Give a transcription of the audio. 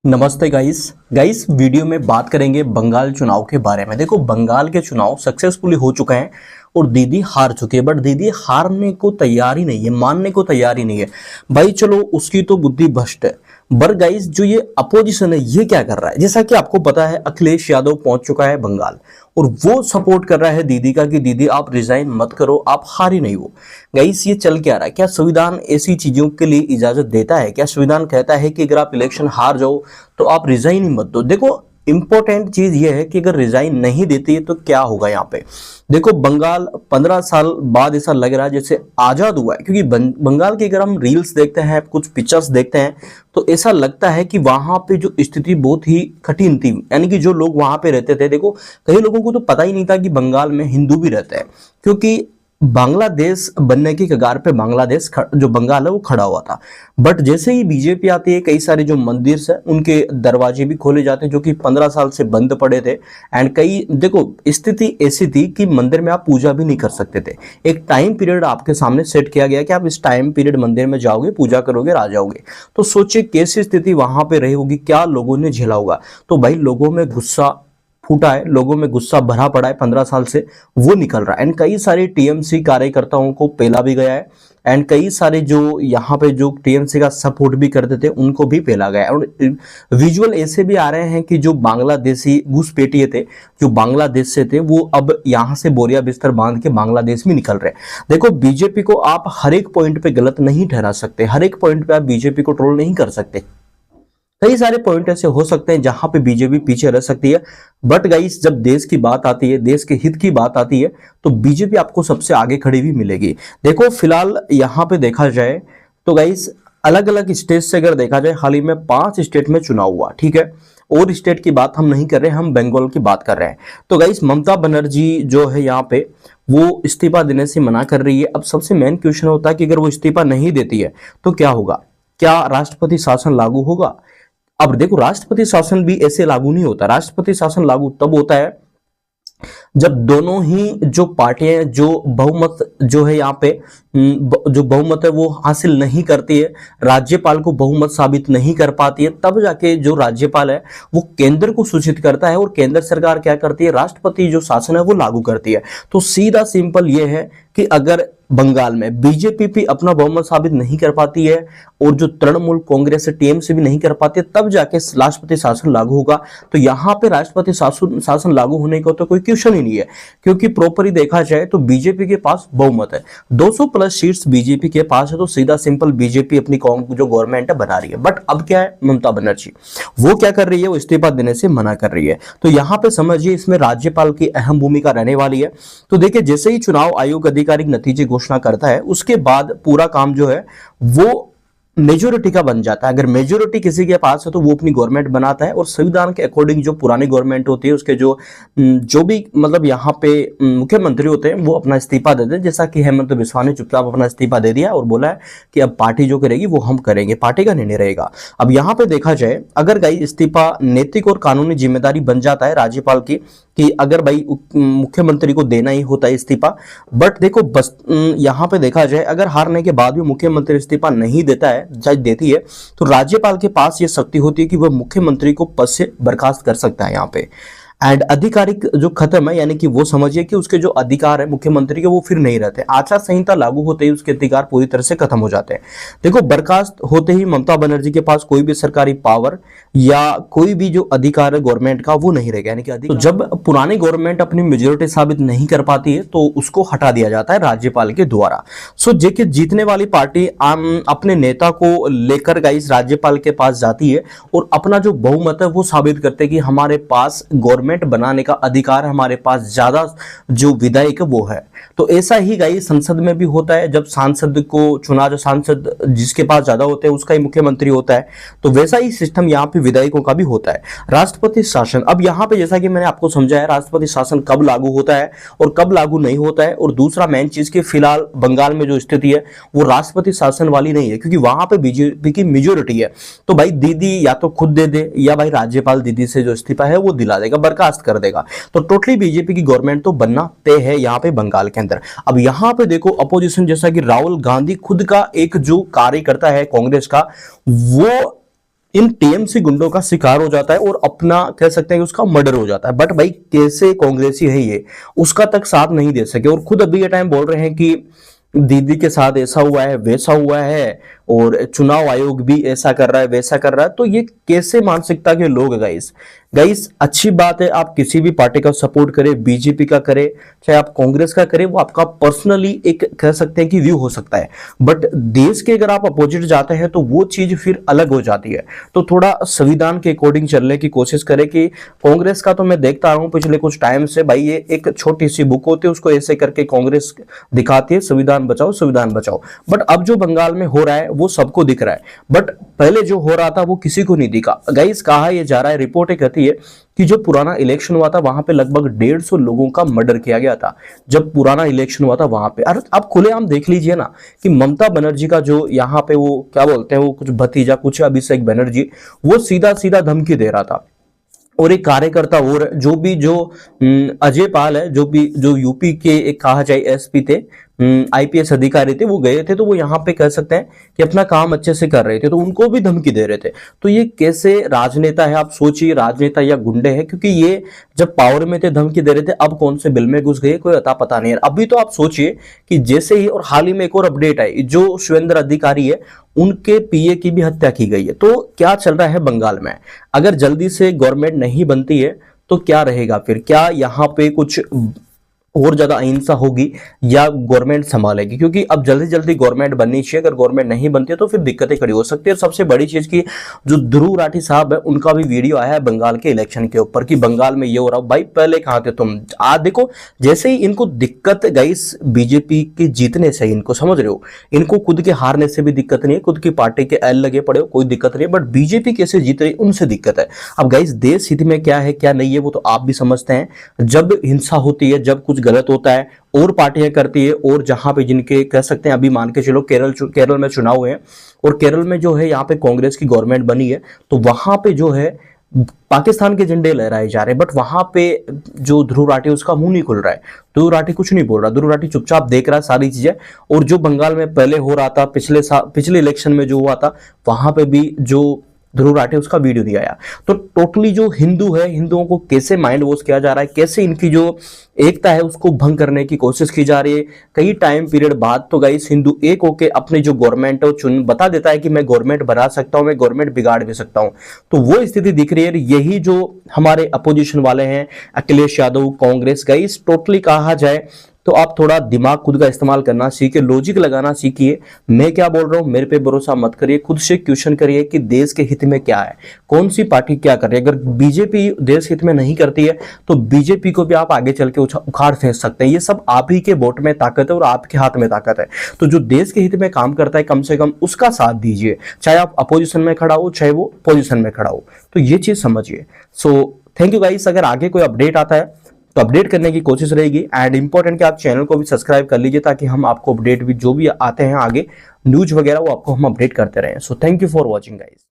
नमस्ते guys video में बात करेंगे बंगाल चुनाव के बारे में। देखो, बंगाल के चुनाव सक्सेसफुली हो चुके हैं और दीदी हार चुकी है, बट दीदी हारने को तैयार ही नहीं है, मानने को तैयार ही नहीं है। भाई चलो, उसकी तो बुद्धि भ्रष्ट है। पर गाइस, जो ये अपोजिशन है ये क्या कर रहा है? जैसा कि आपको पता है, अखिलेश यादव पहुंच चुका है बंगाल और वो सपोर्ट कर रहा है दीदी का कि दीदी आप रिजाइन मत करो, आप हार ही नहीं हो। गाइस, ये चल क्या रहा है? क्या संविधान ऐसी चीजों के लिए इजाजत देता है? क्या संविधान कहता है कि अगर आप इलेक्शन हार जाओ तो आप रिजाइन ही मत दो? देखो, इंपॉर्टेंट चीज ये है कि अगर रिजाइन नहीं देती है तो क्या होगा यहाँ पे। देखो, बंगाल 15 साल बाद ऐसा लग रहा है जैसे आजाद हुआ है, क्योंकि बंगाल की अगर हम रील्स देखते हैं, कुछ पिक्चर्स देखते हैं, तो ऐसा लगता है कि वहां पे जो स्थिति बहुत ही कठिन थी। यानी कि जो लोग वहां पे रहते थे, देखो कई लोगों को तो पता ही नहीं था कि बंगाल में हिंदू भी रहते हैं, क्योंकि बांग्लादेश बनने की कगार पे बांग्लादेश जो बंगाल है वो खड़ा हुआ था। बट जैसे ही बीजेपी आती है, कई सारे जो मंदिर है उनके दरवाजे भी खोले जाते हैं, जो कि 15 साल से बंद पड़े थे। एंड कई, देखो स्थिति ऐसी थी कि मंदिर में आप पूजा भी नहीं कर सकते थे। एक टाइम पीरियड आपके सामने सेट किया गया कि आप इस टाइम पीरियड मंदिर में जाओगे, पूजा करोगे, आ जाओगे। तो सोचिए कैसी स्थिति वहां पे रही होगी, क्या लोगों ने झेला होगा। तो भाई लोगों में गुस्सा फूटा है, लोगों में गुस्सा भरा पड़ा है, 15 साल से वो निकल रहा है। एंड कई सारे टीएमसी कार्यकर्ताओं को पेला भी गया है, एंड कई सारे जो यहाँ पे जो टीएमसी का सपोर्ट भी करते थे उनको भी पेला गया है। और विजुअल ऐसे भी आ रहे हैं कि जो बांग्लादेशी घुसपैठिए थे, जो बांग्लादेश से थे, वो अब यहाँ से बोरिया बिस्तर बांध के बांग्लादेश में निकल रहे हैं। देखो, बीजेपी को आप हर एक पॉइंट पे गलत नहीं ठहरा सकते, हर एक पॉइंट पे आप बीजेपी को ट्रोल नहीं कर सकते। कई सारे पॉइंट ऐसे हो सकते हैं जहां पे बीजेपी पीछे रह सकती है, बट गाइस जब देश की बात आती है, देश के हित की बात आती है, तो बीजेपी आपको सबसे आगे खड़ी हुई मिलेगी। देखो, फिलहाल यहां पे देखा जाए तो गाइस अलग अलग स्टेट से अगर देखा जाए, हाल ही में 5 स्टेट में चुनाव हुआ, ठीक है। और स्टेट की बात हम नहीं कर रहे, हम बंगाल की बात कर रहे हैं। तो गाइस ममता बनर्जी जो है यहाँ पे, वो इस्तीफा देने से मना कर रही है। अब सबसे मेन क्वेश्चन होता है कि अगर वो इस्तीफा नहीं देती है तो क्या होगा? क्या राष्ट्रपति शासन लागू होगा? अब देखो, राष्ट्रपति शासन भी ऐसे लागू नहीं होता। राष्ट्रपति शासन लागू तब होता है जब दोनों ही जो पार्टियां जो बहुमत जो है यहाँ पे जो बहुमत है वो हासिल नहीं करती है, राज्यपाल को बहुमत साबित नहीं कर पाती है, तब जाके जो राज्यपाल है वो केंद्र को सूचित करता है और केंद्र सरकार क्या करती है, राष्ट्रपति जो शासन है वो लागू करती है। तो सीधा सिंपल ये है कि अगर बंगाल में बीजेपी भी अपना बहुमत साबित नहीं कर पाती है और जो तृणमूल कांग्रेस टीएमसी भी नहीं कर पाती है, तब जाके राष्ट्रपति शासन लागू होगा। तो यहाँ पे राष्ट्रपति शासन लागू होने का तो कोई क्वेश्चन ही नहीं है, क्योंकि प्रॉपरली देखा जाए तो बीजेपी के पास बहुमत है, 200 प्लस सीट्स बीजेपी के पास है। तो सीधा सिंपल बीजेपी अपनी जो गवर्नमेंट है बना रही है। बट अब क्या है, ममता बनर्जी वो क्या कर रही है, वो इस्तीफा देने से मना कर रही है। तो यहाँ पे समझिए इसमें राज्यपाल की अहम भूमिका रहने वाली है। तो देखिए, जैसे ही चुनाव आयोग आधिकारिक नतीजे घोषणा करता है, उसके बाद पूरा काम जो है वो मेजोरिटी का बन जाता है। अगर मेजोरिटी किसी के पास है तो वो अपनी गवर्नमेंट बनाता है, और संविधान के अकॉर्डिंग जो पुरानी गवर्नमेंट होती है उसके जो भी मतलब यहाँ पे मुख्यमंत्री होते हैं वो अपना इस्तीफा देते हैं। जैसा कि हेमंत बिस्वा ने चुपचाप अपना इस्तीफा दे दिया और बोला है कि अब पार्टी जो करेगी वो हम करेंगे, पार्टी का निर्णय रहेगा। अब यहाँ पे देखा जाए, अगर गाइस इस्तीफा नैतिक और कानूनी जिम्मेदारी बन जाता है राज्यपाल की कि अगर भाई मुख्यमंत्री को देना ही होता है इस्तीफा। बट देखो, बस यहाँ पे देखा जाए, अगर हारने के बाद भी मुख्यमंत्री इस्तीफा नहीं देता है, चाहे देती है, तो राज्यपाल के पास ये शक्ति होती है कि वह मुख्यमंत्री को पद से बर्खास्त कर सकता है यहाँ पे। एंड आधिकारिक जो खत्म है, यानी कि वो समझिए कि उसके जो अधिकार है मुख्यमंत्री के वो फिर नहीं रहते। आचार संहिता लागू होते ही उसके अधिकार पूरी तरह से खत्म हो जाते हैं। देखो, बर्खास्त होते ही ममता बनर्जी के पास कोई भी सरकारी पावर या कोई भी जो अधिकार है गवर्नमेंट का वो नहीं रहेगा। यानी कि तो जब पुरानी गवर्नमेंट अपनी मेजोरिटी साबित नहीं कर पाती है तो उसको हटा दिया जाता है राज्यपाल के द्वारा। सो जेके जीतने वाली पार्टी अपने नेता को लेकर गाइस राज्यपाल के पास जाती है और अपना जो बहुमत है वो साबित करते हैं कि हमारे पास गवर्नमेंट बनाने का अधिकार, हमारे पास ज्यादा जो विधायक वो है। तो ऐसा ही गाइस संसद में भी होता है, जब सांसद को चुना, जो सांसद जिसके पास ज्यादा होते हैं उसका ही मुख्यमंत्री होता है। तो वैसा ही सिस्टम यहाँ पे विधायकों का भी होता है। राष्ट्रपति शासन, अब यहाँ पे जैसा कि मैंने आपको समझाया, राष्ट्रपति शासन कब लागू होता है और कब लागू नहीं होता है। और दूसरा मेन चीज की फिलहाल बंगाल में जो स्थिति है वो राष्ट्रपति शासन वाली नहीं है, क्योंकि वहां पे बीजेपी की मेजोरिटी है। तो भाई दीदी या तो खुद दे दे या भाई राज्यपाल दीदी से जो इस्तीफा है वो दिला देगा, बर्खास्त कर देगा। तो टोटली बीजेपी की गवर्नमेंट तो बनना तय है यहाँ पे बंगाल के अंदर। अब यहाँ पे देखो अपोजिशन, जैसा कि राहुल गांधी खुद का एक जो कार्यकर्ता है कांग्रेस का, वो इन टीएमसी गुंडों का शिकार हो जाता है और अपना कह सकते हैं कि उसका मर्डर हो जाता है। बट भाई कैसे कांग्रेसी है ये, उसका तक साथ नहीं दे सके और खुद अभी ये टाइम बोल रहे हैं कि दीदी के साथ ऐसा हुआ है वैसा हुआ है और चुनाव आयोग भी ऐसा कर रहा है वैसा कर रहा है। तो ये कैसे मानसिकता के लोग हैं गाइस। गाइस अच्छी बात है आप किसी भी पार्टी का सपोर्ट करें, बीजेपी का करें चाहे आप कांग्रेस का करें, वो आपका पर्सनली एक कह सकते हैं कि व्यू हो सकता है। बट देश के अगर आप अपोजिट जाते हैं तो वो चीज फिर अलग हो जाती है। तो थोड़ा संविधान के अकॉर्डिंग चलने की कोशिश करें। कि कांग्रेस का तो मैं देखता रहा हूं पिछले कुछ टाइम से, भाई ये एक छोटी सी बुक होती है उसको ऐसे करके कांग्रेस दिखाती है संविधान बचाओ संविधान बचाओ। बट अब जो बंगाल में हो रहा है वो सबको दिख रहा है, बट पहले जो हो रहा था वो किसी को नहीं दिखा। गाइस कहा यह जा रहा है, रिपोर्टें कहती है कि जो पुराना इलेक्शन हुआ था वहां पे लगभग 150 लोगों का मर्डर किया गया था जब पुराना इलेक्शन हुआ था वहां पे। अरे आप खुलेआम देख लीजिए ना कि ममता बनर्जी का जो यहाँ पे वो क्या बोलते हैं वो कुछ भतीजा कुछ अभिषेक बनर्जी, वो सीधा सीधा धमकी दे रहा था। और एक कार्यकर्ता और जो अजय पाल है जो यूपी के एक कहा जाए एसपी थे, आईपीएस अधिकारी थे, वो गए थे तो वो यहाँ पे कह सकते हैं कि अपना काम अच्छे से कर रहे थे तो उनको भी धमकी दे रहे थे। तो ये कैसे राजनेता है आप सोचिए, राजनेता या गुंडे हैं, क्योंकि ये जब पावर में थे धमकी दे रहे थे, अब कौन से बिल में घुस गए कोई अता पता नहीं है। अभी तो आप सोचिए कि जैसे ही, और हाल ही में एक और अपडेट आई, जो शुभेंद्र अधिकारी है उनके पीए की भी हत्या की गई है। तो क्या चल रहा है बंगाल में, अगर जल्दी से गवर्नमेंट नहीं बनती है तो क्या रहेगा फिर, क्या यहाँ पे कुछ और ज्यादा अहिंसा होगी या गवर्नमेंट संभालेगी, क्योंकि अब जल्दी जल्दी गवर्नमेंट बननी चाहिए। अगर गवर्नमेंट नहीं बनती है तो फिर दिक्कतें खड़ी हो सकती है। सबसे बड़ी चीज की जो ध्रुव राठी साहब है उनका भी वीडियो आया है बंगाल के इलेक्शन के ऊपर कि बंगाल में ये हो रहा। भाई पहले कहां थे तुम, आज देखो जैसे ही इनको दिक्कत गाइस बीजेपी के जीतने से, इनको समझ रहे हो, इनको खुद के हारने से भी दिक्कत नहीं है, खुद की पार्टी के एल लगे पड़े हो कोई दिक्कत नहीं है, बट बीजेपी कैसे जीत रही उनसे दिक्कत है। अब गाइस देश हित में क्या है क्या नहीं है वो तो आप भी समझते हैं। जब हिंसा होती है, जब कुछ गलत होता है और पार्टियां करती है, और जहां पे जिनके कह सकते हैं अभी मान के चलो केरल में चुनाव हुए और केरल में जो है यहाँ पे कांग्रेस की गवर्नमेंट बनी है, तो वहां पे जो है पाकिस्तान के झंडे लहराए जा रहे हैं। बट वहां पे जो ध्रुव राठी उसका मुंह नहीं खुल रहा है, ध्रुव राठी कुछ नहीं बोल रहा, ध्रुव राठी चुपचाप देख रहा है सारी चीजें। और जो बंगाल में पहले हो रहा था पिछले इलेक्शन में जो हुआ था वहां पे भी जो ध्रुव राठी उसका वीडियो दिया आया। तो टोटली जो हिंदू है, हिंदुओं को कैसे माइंड वॉश किया जा रहा है, कैसे इनकी जो एकता है उसको भंग करने की कोशिश की जा रही है। कई टाइम पीरियड बाद तो गाइस हिंदू एक होके अपनी जो गवर्नमेंट है चुन बता देता है कि मैं गवर्नमेंट बना सकता हूं, मैं गवर्नमेंट बिगाड़ भी सकता हूं। तो वो स्थिति दिख रही है। यही जो हमारे अपोजिशन वाले हैं अखिलेश यादव कांग्रेस, गाइस टोटली कहा जाए तो आप थोड़ा दिमाग खुद का इस्तेमाल करना सीखिए, लॉजिक लगाना सीखिए। मैं क्या बोल रहा हूं मेरे पे भरोसा मत करिए, खुद से क्वेश्चन करिए कि देश के हित में क्या है, कौन सी पार्टी क्या कर रही है। अगर बीजेपी देश हित में नहीं करती है तो बीजेपी को भी आप आगे चल के उखाड़ फेंक सकते हैं। ये सब आप ही के वोट में ताकत है और आपके हाथ में ताकत है। तो जो देश के हित में काम करता है कम से कम उसका साथ दीजिए, चाहे आप अपोजिशन में खड़ा हो चाहे वो पोजिशन में खड़ा हो। तो ये चीज समझिए। So thank you guys. अगर आगे कोई अपडेट आता है तो अपडेट करने की कोशिश रहेगी। एंड इंपॉर्टेंट कि आप चैनल को भी सब्सक्राइब कर लीजिए ताकि हम आपको अपडेट भी जो भी आते हैं आगे न्यूज वगैरह वो आपको हम अपडेट करते रहें। So thank you for watching guys.